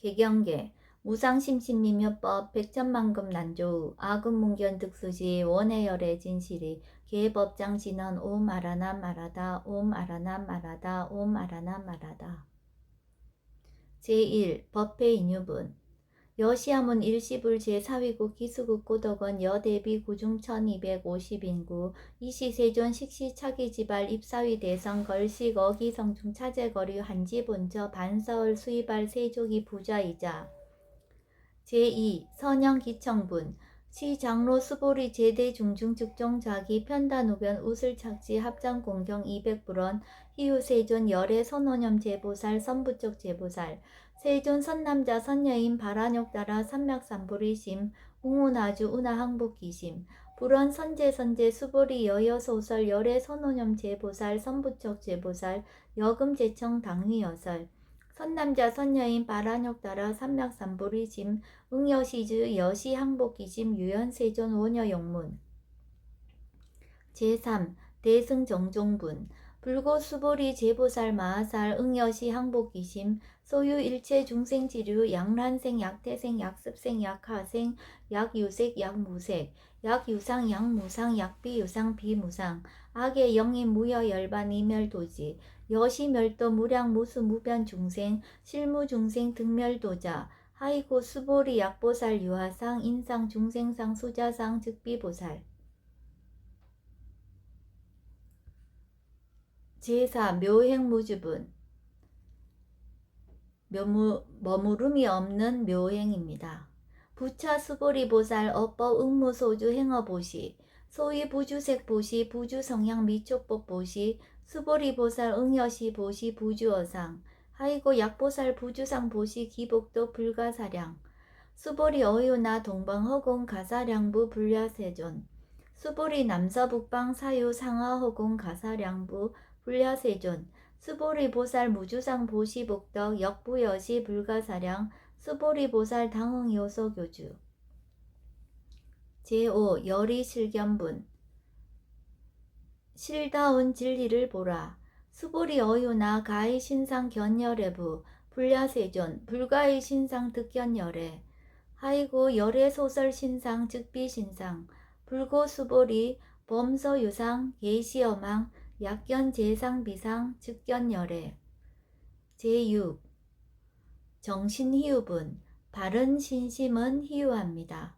개경계 무상심신미묘법 백천만금 난조우 아금문견 득수지 원해열의 진실이 계법장신은 옴 아라남 말하다 옴 아라남 말하다 옴 아라남 말하다. 제1 법회 인유분 여시함은 일시불 제4위국 기수국 고덕원 여대비 구중 1250인구 이시세존 식시차기지발 입사위 대성 걸식 어기성중 차제거리 한지본저 반서울 수이발 세족이 부자이자. 제2 선영기청분 시장로 수보리 제대 중중 즉종 자기 편단우변 우슬착지 합장공경 200불원 희유세존 열애 선원염 제보살 선부쪽 제보살 세존 선남자 선여인 바라욕 따라 삼맥삼불이심 웅운아주 운하항복기심 불원 선제 수보리 여여소설 열애 선원염 제보살 선부쪽 제보살 여금제청 당위여설 선남자 선여인 바라욕 따라 삼맥삼불이심 응여시즈 여시항복기심 유연세존 원여용문 제3 대승정종분 불고수보리 제보살 마하살 응여시 항복기심 소유 일체 중생지류 양란생 약태생 약습생 약하생 약유색 약무색 약유상 약무상 약비유상 비무상 악의 영인 무여 열반 이멸도지 여시멸도 무량 무수 무변 중생 실무중생 득멸도자 하이고 수보리 약보살 유하상 인상 중생상 수자상 즉비보살 제4 묘행무주분 머무름이 없는 묘행입니다. 부차 수보리보살 업법 응무소주 행어보시 소위 부주색보시 부주성향 미촉법보시 수보리보살 응여시보시 부주어상 하이고 약보살 부주상보시 기복도 불가사량 수보리 어유나 동방허공 가사량부 불야세존 수보리 남서북방 사유 상하허공 가사량부 불야세존 수보리 보살 무주상 보시복덕 역부여시 불가사량 수보리 보살 당응요소교주 제5 열이실견분 실다운 진리를 보라 수보리 어유나 가히 신상 견열애부 불야세존 불가히 신상 득견열애 하이고 열애 소설 신상 즉비 신상 불고 수보리 범서유상 계시어망 약견 재상 비상 즉견열애 제6 정신희유분 바른 신심은 희유합니다.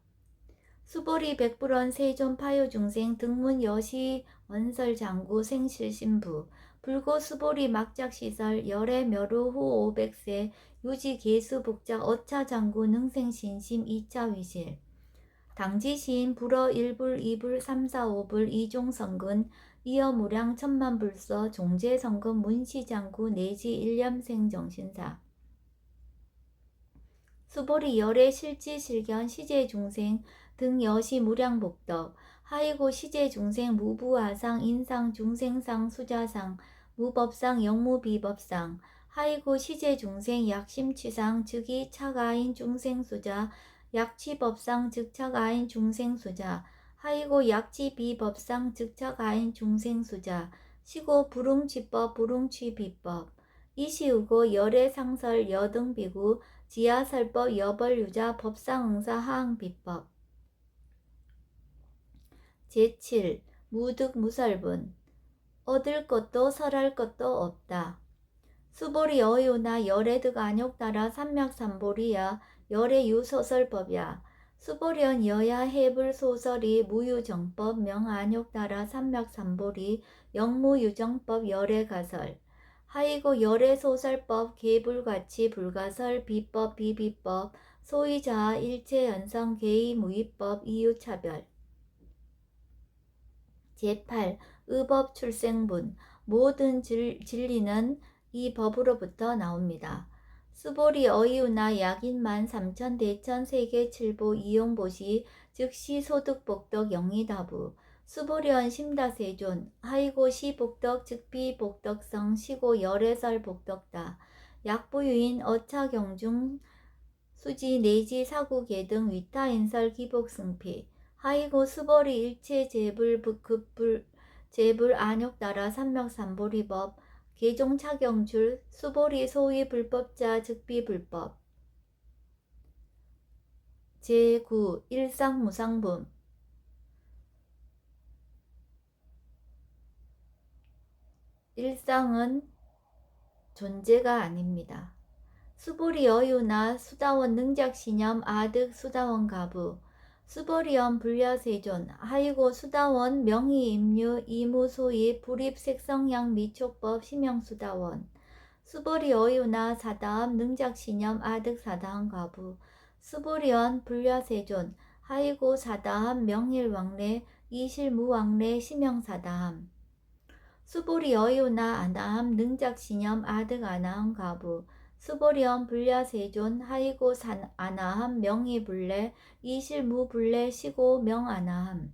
수보리 백불원 세존 파요중생 등문 여시 원설장구 생실신부 불고 수보리 막작시설 열애 멸후 후 500세 유지 계수 복자 어차장구 능생신심 2차 위실 당지시인 불어 1불 2불 3, 4, 5불 이종성근 이어무량 천만불서 종제성근 문시장구 내지 일념생 정신사 수보리 열애 실지실견 시제중생 등 여시 무량복덕 하이고 시제중생 무부하상 인상 중생상 수자상 무법상 영무비법상 하이고 시제중생 약심취상 즉이 차가인 중생수자 약취법상 즉차가인 중생수자 하이고 약취비법상 즉차가인 중생수자 시고 불응취법 불응취비법 이시우고 열애상설 여등비구 지하설법 여벌유자 법상응사 하항비법 제7 무득무설분 얻을 것도 설할 것도 없다. 수보리 어유나 열애득 안욕 따라 삼맥삼보리야 열애유소설법야 수보련 여야 해불소설이 무유정법 명안욕 따라 삼맥삼보리 영무유정법 열애가설 하이고 열애소설법 계불가치 불가설 비법 비비법 소위자아 일체연성 계의무위법 이유차별 제8 의법 출생분 모든 진리는 이 법으로부터 나옵니다. 수보리 어이우나 약인만 3천 대천 세계 칠보 이용보시 즉시 소득복덕 영리다부 수보리언 심다세존 하이고 시복덕 즉비 복덕성 시고 열애설 복덕다 약부유인 어차경중 수지 내지 사구계 등 위타인설 기복승피 하이고 수보리 일체 제불 급불 제불 안욕 따라 삼맥삼보리법 계종차경줄 수보리 소위 불법자 즉비 불법 제9 일상무상분. 일상은 존재가 아닙니다. 수보리 어유나 수다원 능작신념 아득 수다원 가부 수보리언 불야세존 하이고 수다원 명의임류 이무소입 불입색성양 미촉법 심형수다원 수보리 어유나 사다함 능작신념 아득 사다함 가부 수보리언 불야세존 하이고 사다함 명일왕래 이실무왕래 심형사다함 수보리 어유나 아나함 능작신념 아득 아나함 가부 수보리언 불야세존 하이고 아나함 명의불래 이실무불래 시고 명아나함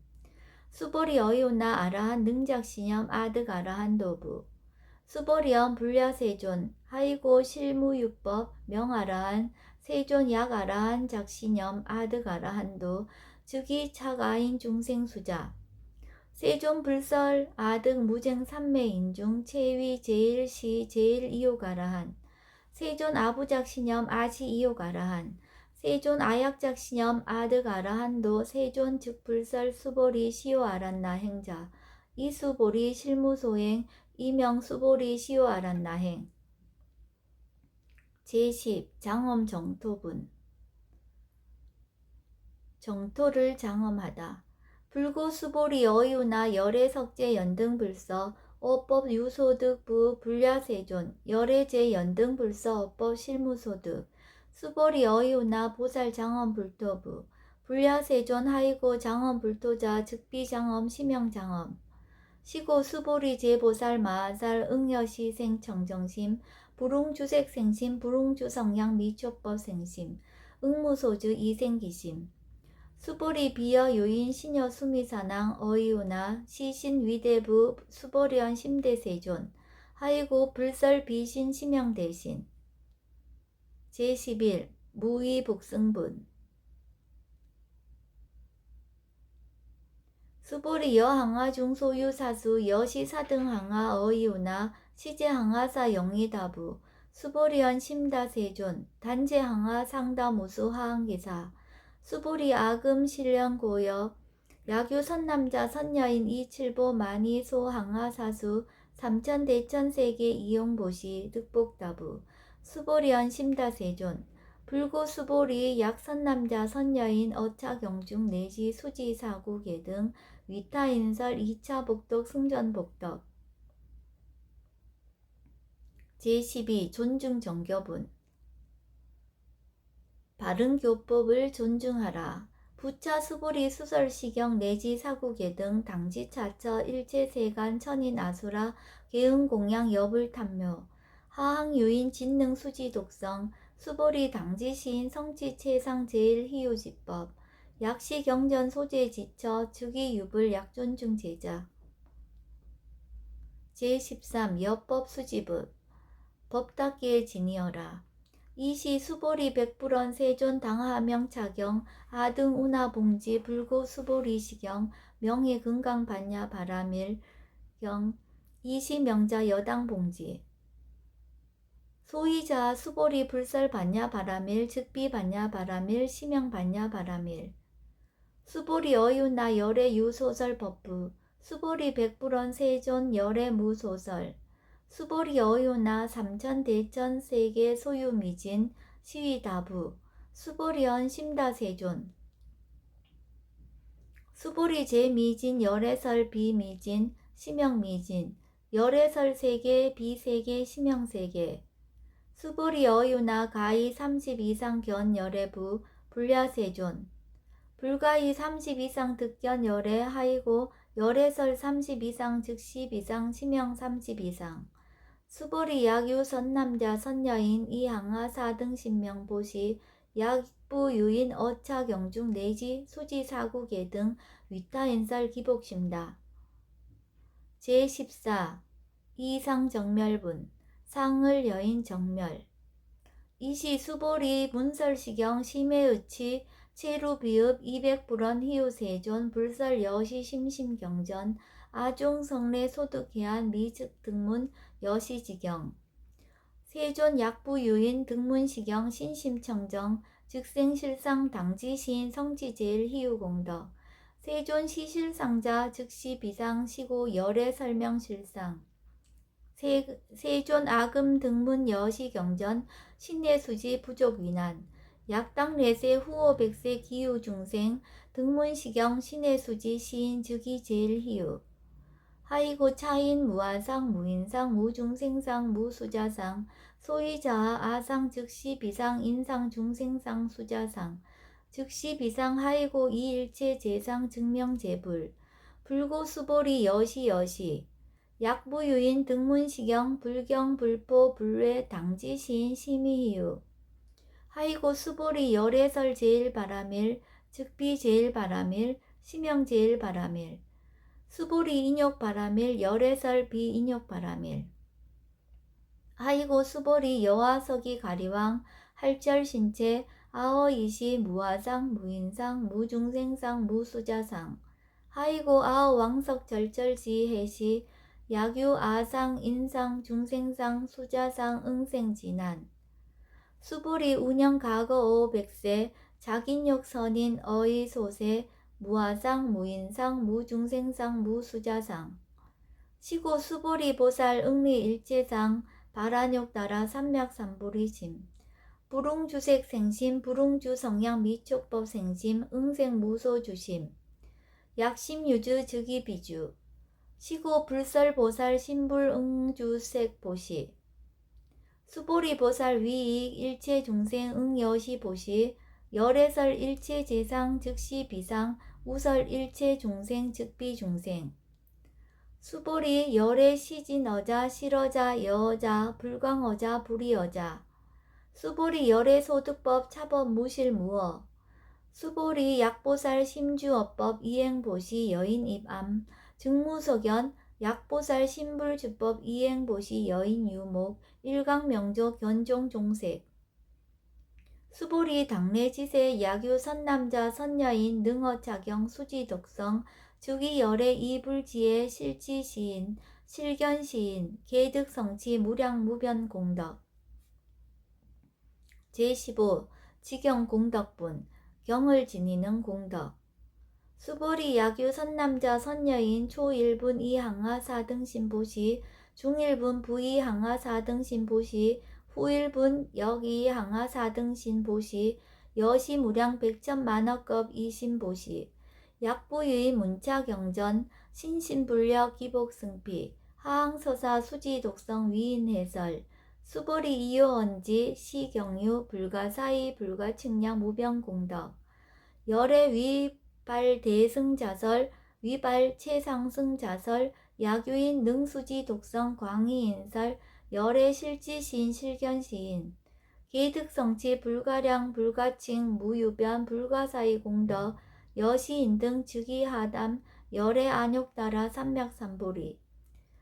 수보리 어유나 아라한 능작신념 아득 아라한 도부 수보리언 불야세존 하이고 실무육법 명아라한 세존 약아라한 작신념 아득 아라한도 즉이 차가인 중생수자 세존 불설 아득 무쟁 삼매인중 체위 제일시 제일이요가라한 세존 아부작신념 아시이요가라한 세존 아약작신념 아득아라한도 세존 즉불설 수보리 시요아란나 행자 이수보리 실무소행 이명수보리 시요아란나 행 제10 장엄 정토분. 정토를 장엄하다. 불구수보리 어유나 열애석제 연등불서 어법 유소득부 불야세존 열애제 연등불서 어법 실무소득 수보리 어유나 보살 장엄불토부 불야세존 하이고 장엄불토자 즉비장엄 심형장엄 시고 수보리 제보살 마하살 응여시 생청정심 불웅주색생심 불웅주성양 미촉법 생심 응무소주 이생기심 수보리 비여 유인 시녀 수미사낭 어이우나 시신 위대부 수보리언 심대세존 하이고 불설 비신 심형대신 제11 무의복승분. 수보리 여항하 중소유사수 여시사등항하 어이우나 시제항하사 영의다부 수보리언 심다세존 단제항하 상다무수 하항기사 수보리 아금 신령고여 야규 선남자 선여인 이칠보 만이 소항하사수 삼천대천세계 이용보시 득복다부 수보리언 심다세존 불고 수보리 약선남자 선여인 어차경중 내지 수지사구계 등 위타인설 2차 복덕 승전복덕 제12 존중정교분. 바른교법을 존중하라. 부차 수보리 수설시경 내지 사구계 등 당지차처 일제세간 천인 아수라 계응공양 여불탐묘 하항유인 진능 수지독성 수보리 당지시인 성치체상 제일희유지법 약시경전 소재지처 즉위유불 약존중제자 제13 여법수지급 법닦기에 지니어라. 이시 수보리 백불원 세존 당하명 차경 아등 운하봉지 불고 수보리 시경 명예 금강 반야 바라밀 경 이시 명자 여당 봉지 소이자 수보리 불설 반야 바라밀 즉비 반야 바라밀 시명 반야 바라밀 수보리 어유나 열애 유소설 법부 수보리 백불원 세존 열애 무소설 수보리 어유나 삼천대천 세계 소유미진 시위다부 수보리언 심다세존 수보리 제미진 열애설 비미진 심형미진 열애설 세계 비세계 심형세계 수보리 어유나 가히 30 이상 견 열애부 불야세존 불가히 30 이상 득견 열애 하이고 열애설 30 이상 즉시 비상 심형 30 이상 수보리 약유 선남자 선여인 이항하 사등 신명보시 약부 유인 어차 경중 내지 수지 사구계 등 위타인설 기복심다. 제14 이상정멸분. 상을 여인 정멸 이시 수보리 문설시경 심해의치 체루비읍 200불원 희우세존 불설 여시 심심경전 아종성례 소득해안 미즉등문 여시지경 세존 약부유인 등문시경 신심청정 즉생실상 당지시인 성지제일 희유공덕 세존 시실상자 즉시 비상 시고 열애 설명실상 세존 아금 등문 여시경전 신내수지 부족위난 약당 내세 후오 백세 기후 중생 등문시경 신내수지 시인 즉이 제일 희유 하이고 차인 무아상 무인상 무중생상 무수자상 소이자하 아상 즉시 비상 인상 중생상 수자상 즉시 비상 하이고 이일체 재상 증명재불 불고 수보리 여시 약부유인 등문시경 불경 불포 불외 당지시인 심의희유 하이고 수보리 열애설 제일바라밀 즉비 제일바라밀 심형 제일바라밀 수보리 인욕바라밀 열애설 비인욕바라밀 하이고 수보리 여화석이 가리왕 할절신체 아어이시 무아상 무인상 무중생상 무수자상 하이고 아어왕석 절절지해시 야규 아상 인상 중생상 수자상 응생진한 수보리 운영 가거오 백세 자긴욕 선인 어이 소세 무아상 무인상 무중생상 무수자상 시고 수보리 보살 응리 일체상 바라욕 따라 삼맥삼보리심 불웅주색 생심 불웅주 성향 미촉법 생심 응생 무소 주심 약심유주 즉이 비주 시고 불설 보살 신불 응주색 보시 수보리 보살 위익 일체 중생 응여시 보시 열애설 일체 재상 즉시 비상 우설 일체 중생 즉비 중생 수보리 열애 시진어자 실어자 여어자 불광어자 불이어자 수보리 열애 소득법 차법 무실무어 수보리 약보살 심주어법 이행보시 여인입암 증무석연 약보살 신불주법 이행보시 여인유목 일강명조 견종종색 수보리 당내지세 야규 선남자 선여인 능어차경 수지독성 주기열애 이불지혜 실지시인 실견시인 계득성치 무량무변공덕 제15 지경공덕분 경을 지니는 공덕 수보리 야규 선남자 선여인 초1분 이항하 4등 신보시 중1분 부이항하 4등 신보시 후1분 역이항하 4등 신보시 여시무량 백천만억급 이신보시 약부유의 문차경전 신신불력 기복승피 하항서사 수지독성 위인해설 수보리 이요언지 시경유 불가사의 불가측량 무병공덕 열애 위발대승자설 위발체상승자설 야규인 능수지독성 광희인설 열애 실지시인 실견시인 계득성치 불가량 불가칭 무유변 불가사의 공덕 여시인 등 즉위하담 열애 안욕따라 삼맥삼보리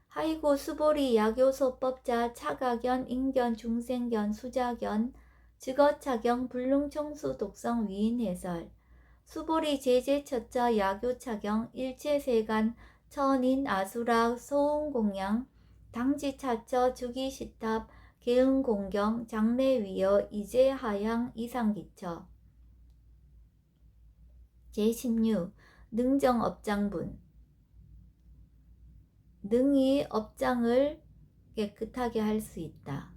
하이고 수보리 야교소법자 차가견 인견 중생견 수자견 즉어차경 불능청수 독성 위인해설 수보리 제제처자 야교차경 일체세간 천인 아수락 소운공양 당지차처 주기시탑 개응공경 장래위여 이제하양 이상기처 제16 능정업장분 능이 업장을 깨끗하게 할 수 있다.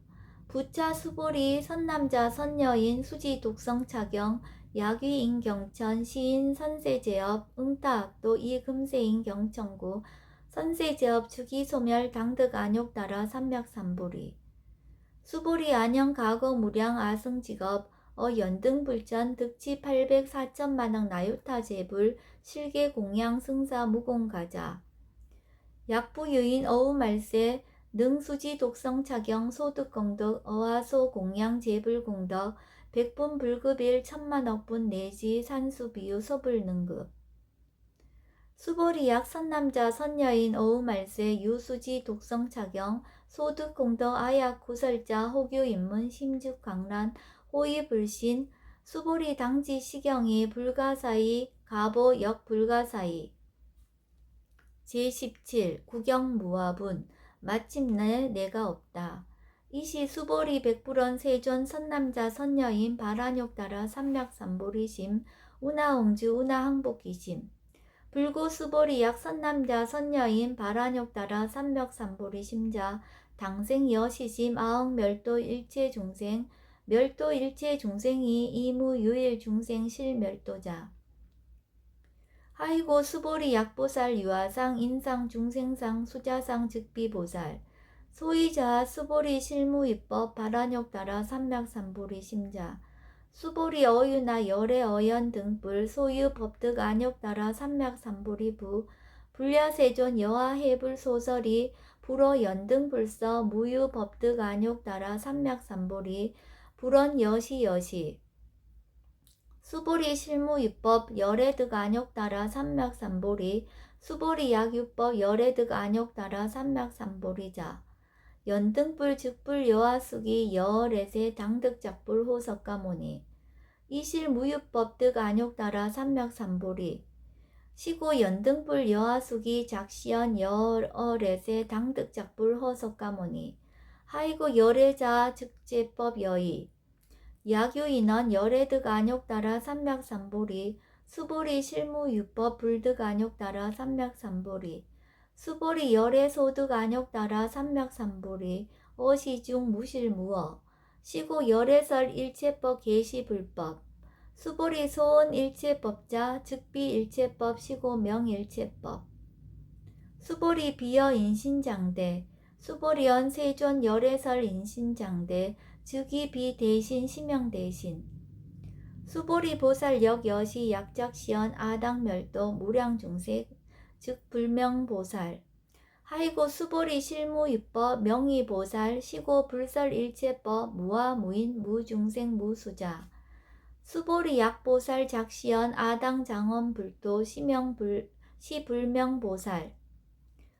부차 수보리 선남자 선여인 수지 독성차경 야귀인 경천 시인 선세제업 응타악도 이금세인 경천구 선세제업 주기소멸 당득 안욕 따라 삼맥삼보리 수보리 안영 가거 무량 아승직업 연등불전 득치 800 4천만억 나유타 제불 실계 공양 승사 무공가자 약부유인 어우말세 능수지 독성차경 소득공덕 어화소 공양 제불공덕 백분 불급일 천만억분 내지 산수비유 소불능급 수보리약 선남자 선여인 어우말세 유수지 독성차경 소득공덕 아약 구설자 호규인문 심죽강란 호의불신 수보리 당지 시경이 불가사의 가보 역불가사의 제17 구경무화분 마침내 내가 없다. 이시 수보리 백불원 세존 선남자 선여인 바라욕 따라 삼맥삼보리심 운하홍주 운하항복기심 불구 수보리 약 선남자 선여인 바라욕 따라 삼맥삼보리심자 당생 여시심 아흥 멸도 일체 중생 멸도 일체 중생이 이무 유일 중생 실멸도자 하이고 수보리 약보살 유아상 인상 중생상 수자상 즉비보살 소이자 수보리 실무입법 바라욕 따라 삼맥삼보리 심자 수보리 어유나 열애 어연 등불 소유 법득 안욕 따라 삼맥삼보리 부 불야세존 여하해불 소설이 불어 연등불서 무유 법득 안욕 따라 삼맥삼보리 불언 여시 수보리 실무입법 열애득 안욕 따라 삼맥삼보리 수보리 약유법 열애득 안욕 따라 삼맥삼보리자 연등불 즉불 여하수기 여래세 당득작불 호석가모니 이실 무유법득 안욕 따라 삼맥삼보리 시고 연등불 여하수기 작시연 여래세 당득작불 호석가모니 하이고 열애자 즉제법 여의 약유인원 열애득 안욕 따라 삼맥삼보리 수보리 실무유법 불득 안욕 따라 삼맥삼보리 수보리 열애 소득 안욕 따라 삼맥삼보리 어시중 무실무어 시고 열애설 일체법 계시불법 수보리 소원 일체법자 즉비 일체법 시고 명일체법 수보리 비여 인신장대 수보리언 세존 열애설 인신장대 즉이 비 대신 시명 대신 수보리 보살역 여시 약작시연 아당멸도 무량중생 즉 불명보살 하이고 수보리 실무입법 명의보살 시고 불설일체법 무아무인 무중생 무수자 수보리 약보살 작시연 아당장엄불도 시불명보살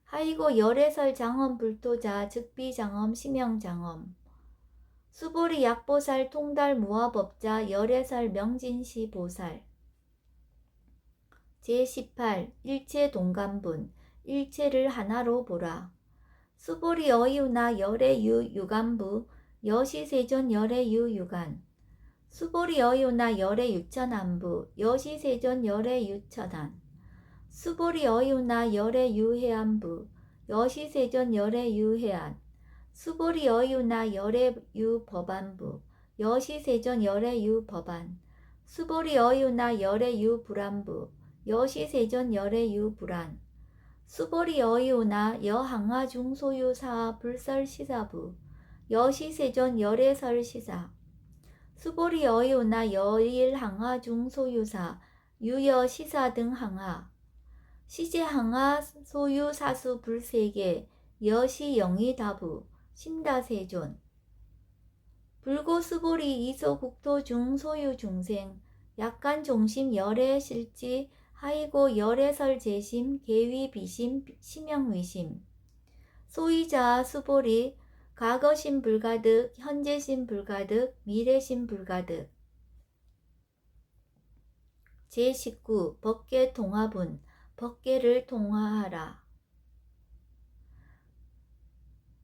하이고 열애설 장엄불도자 즉비장엄 시명장엄 수보리 약보살 통달 무아법자 열애설 명진시 보살 제18 일체 동감분 일체를 하나로 보라 수보리 어유나 열애유 유간부 여시세존 열애유 유간 수보리 어유나 열애유천안부 여시세존 열애유천안 수보리 어유나 열애유해안부 여시세존 열애유해안 수보리 어유나 열애유법안부 여시세존 열애유법안 수보리 어유나 열애유불안부 여시세존 열애유불안 수보리 어유나 여항하중소유사 불설시사부 여시세존 열애설시사 수보리 어유나 여일항하중소유사 유여시사 등 항하 시제항하 소유사수 불세계 여시영의다부 심다세존 불고수보리 이소국토중 소유중생 약간종심 열애실지 하이고 열애설 재심 계위비심 심영위심 소이자 수보리 과거심 불가득 현재심 불가득 미래심 불가득 제19 법계 동화분 법계를 동화하라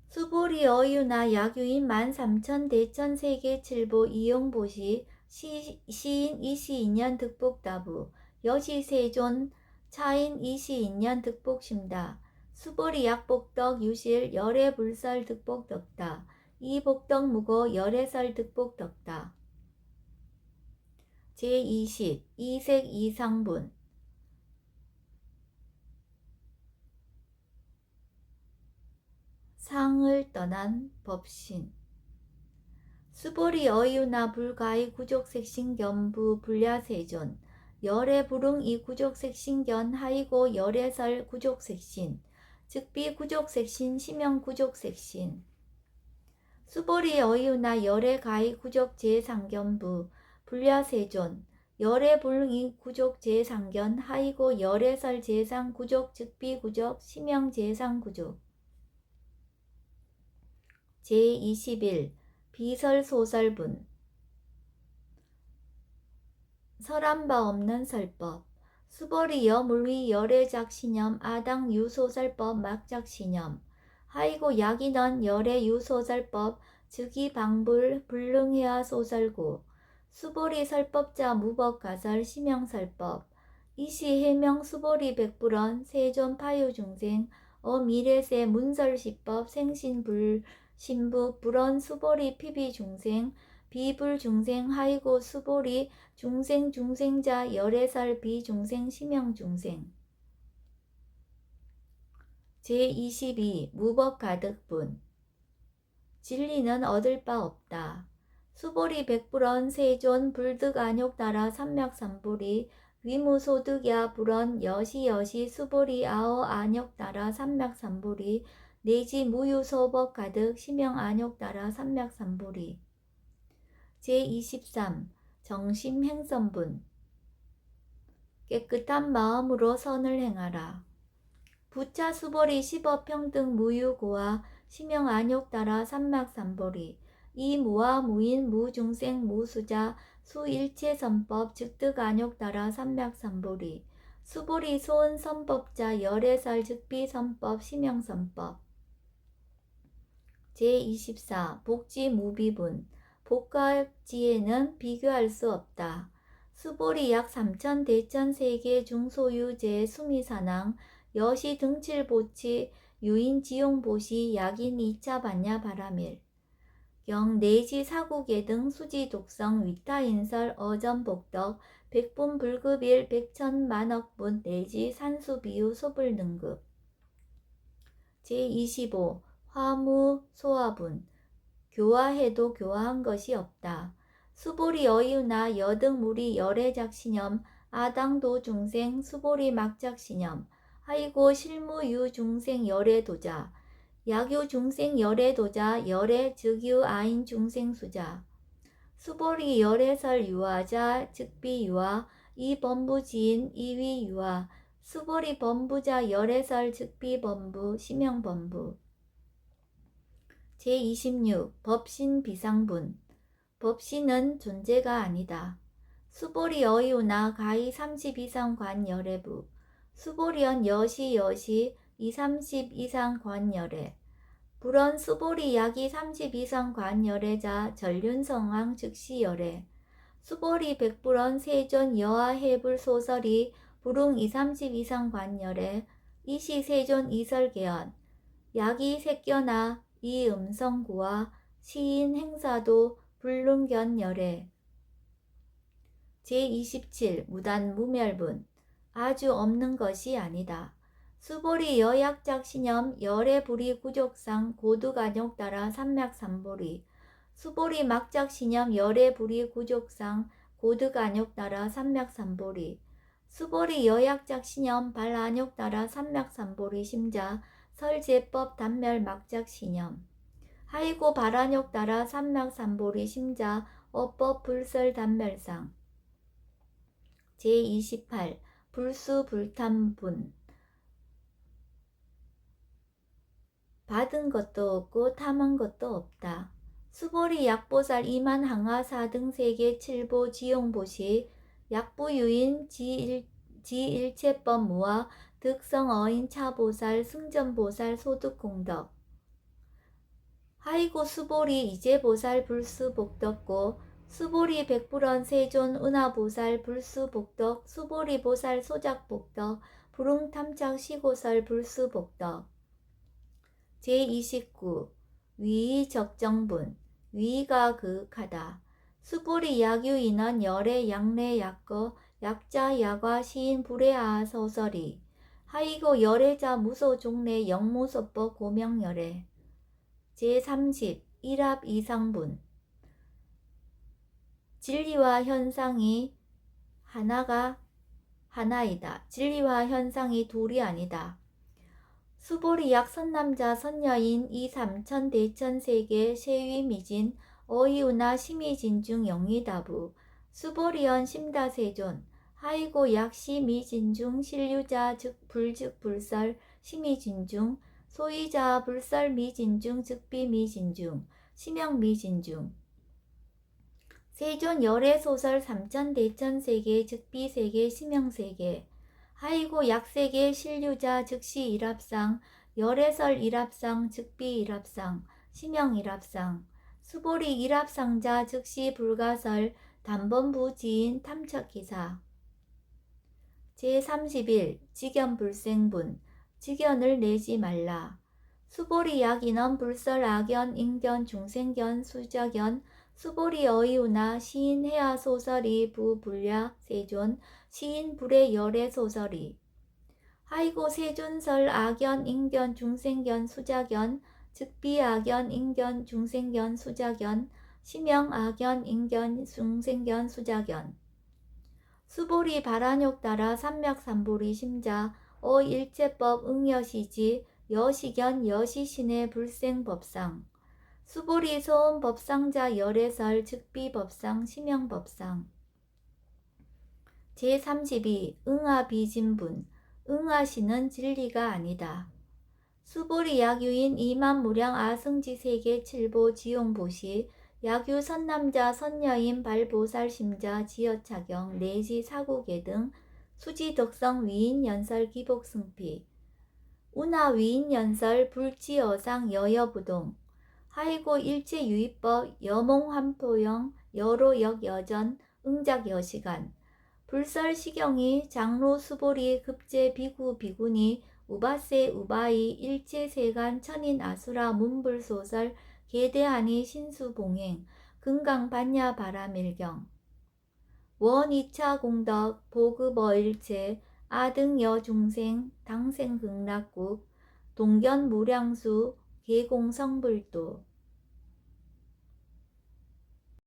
수보리 어유나 약유인 13,000 대천 세계 칠보 이용보시 시인 이시인년 득복다부 여시세존 차인 이시인년 득복심다 수보리 약복덕 유실 열애불설 득복덕다 이복덕 무고 열애설 득복덕다 제20 이색 이상분 상을 떠난 법신 수보리 어유나 불가이 구족색신견부 불야세존 열애불응 이 구족색신견 하이고 열애설 구족색신 즉비 구족색신 시명 구족색신 수보리 어유나 열애가이 구족 제상견부 불야세존 열애불응 이 구족 제상견 하이고 열애설 제상 구족 즉비 구족 시명 제상 구족 제21 비설소설분 설한 바 없는 설법 수보리 여물위 열애작시념 아당 유소설법 막작시념 하이고 약인원 열애유소설법 즉위 방불 불능해야 소설구 수보리 설법자 무법가설 심영설법 이시 해명 수보리 백불언 세존 파유중생 미래세 문설시법 생신불 신부 불언 수보리 피비중생 비불중생 하이고 수보리 중생자 열애설 비중생 심영중생 제22 무법가득분 진리는 얻을 바 없다. 수보리 백불언 세존 불득 안욕 따라 삼맥삼보리 위무소득야 불언 여시 수보리 아어 안욕 따라 삼맥삼보리 내지 무유소법 가득 심영 안욕 따라 삼맥삼보리 제23 정심행선분 깨끗한 마음으로 선을 행하라. 부차 수보리 십업평등 무유고와 심영 안욕 따라 삼막삼보리 이 무와 무인 무중생 무수자 수일체선법 즉득 안욕 따라 삼막삼보리 수보리 소은선법자 열애설 즉비선법 심영선법 제24 복지무비분 복과지에는 비교할 수 없다. 수보리 약 3천 대천 세계 중소유 제 수미사낭 여시 등칠보치 유인지용보시 약인 2차 반야 바라밀 경 내지 사국예 등 수지 독성 위타인설 어전복덕 백분 불급일 백천 만억분 내지 산수비유 소불등급 제25 화무 소화분 교화해도 교화한 것이 없다. 수보리 어이우나 여등무리 열애작신염 아당도 중생 수보리 막작신염 하이고 실무유 중생 열애 도자 약유 중생 열애 도자 열애 즉유 아인 중생 수자 수보리 열애설 유아자 즉비 유아 이 범부 지인 이위 유아 수보리 범부자 열애설 즉비 범부 심영 범부 제26 법신 비상분 법신은 존재가 아니다. 수보리 어이우나 가히 30 이상 관 열애부 수보리언 여시 2, 30 이상 관열애 불언 수보리 약이 30 이상 관열애자 전륜성왕 즉시 열애 수보리 백불언 세존 여하 해불 소설이 불웅 2, 30 이상 관열애 이시 세존 이설개연 약이 새껴나 이 음성구와 시인 행사도 불능견 열애 제27 무단 무멸분 아주 없는 것이 아니다. 수보리 여약작신염 열애불이 구족상 고득안욕 따라 삼맥삼보리 수보리 막작신염 열애불이 구족상 고득안욕 따라 삼맥삼보리 수보리 여약작신염 발안욕 따라 삼맥삼보리 심자 설제법 단멸 막작신염 하이고 발안욕 따라 삼맥삼보리 심자 어법 불설 단멸상 제28 불수불탐분 받은 것도 없고 탐한 것도 없다. 수보리 약보살 이만 항하 4등 세계 7보 지용보시 약부유인 지일체법 무와 득성어인 차보살 승전보살 소득공덕 하이고 수보리 이제보살 불수복덕고 수보리 백불언 세존 은하보살 불수복덕 수보리보살 소작복덕 불응탐착 시고설 불수복덕 제29 위의적정분 위의가 그윽하다. 수보리 약유인원 열애 약내 약거 약자 야과 시인 불애아 소설이 하이고 열애자 무소 종래 영무소법 고명열애 제30 일합 이상분 진리와 현상이 하나이다. 진리와 현상이 둘이 아니다. 수보리 약 선남자 선여인 이 3천 대천 세계 셰위미진 어이우나 심의진중 영의다부 수보리언 심다세존 하이고 약시미진중 실유자 즉 불설 심의진중 소이자 불설 미진중 즉비미진중 심영미진중 세존 열애소설 3천 대천 세계 즉비세계 심영세계 하이고 약세계 실유자 즉시 일합상 열애설 일합상 즉비 일합상 심영 일합상 수보리 일합상자 즉시 불가설 단번부 지인 탐척기사. 제31 직연불생분 직연을 내지 말라. 수보리 약인원 불설 악연 인견 중생견 수적연 수보리 어이우나 시인 해아 소설이 부불야 세존 시인 불의 열애 소설이 하이고 세존설 악연 인견 중생견 수작연 즉비 악연 인견 중생견 수작연 시명 악연 인견 중생견 수작연 수보리 바라욕 따라 삼맥삼보리 심자 어일체법 응여시지 여시견 여시신의 불생법상 수보리 소음법상자 열애설 즉비법상 시명법상. 제32 응아비진분 응아시는 진리가 아니다. 수보리 약유인 이만무량 아승지세계 칠보 지용보시 약유 선남자 선여인 발보살심자 지여차경 내지 사고계 등 수지덕성 위인연설 기복승피 운하 위인연설 불지어상 여여부동 하이고 일체유의법 여몽환포영 여로역 여전 응작여시간 불설시경이 장로 수보리 급제 비구 비구니 우바세 우바이 일체세간 천인 아수라 문불소설 계대하니 신수봉행 금강반야 바라밀경 원2차 공덕 보급어일체 아등여 중생 당생극락국 동견무량수 계공성불도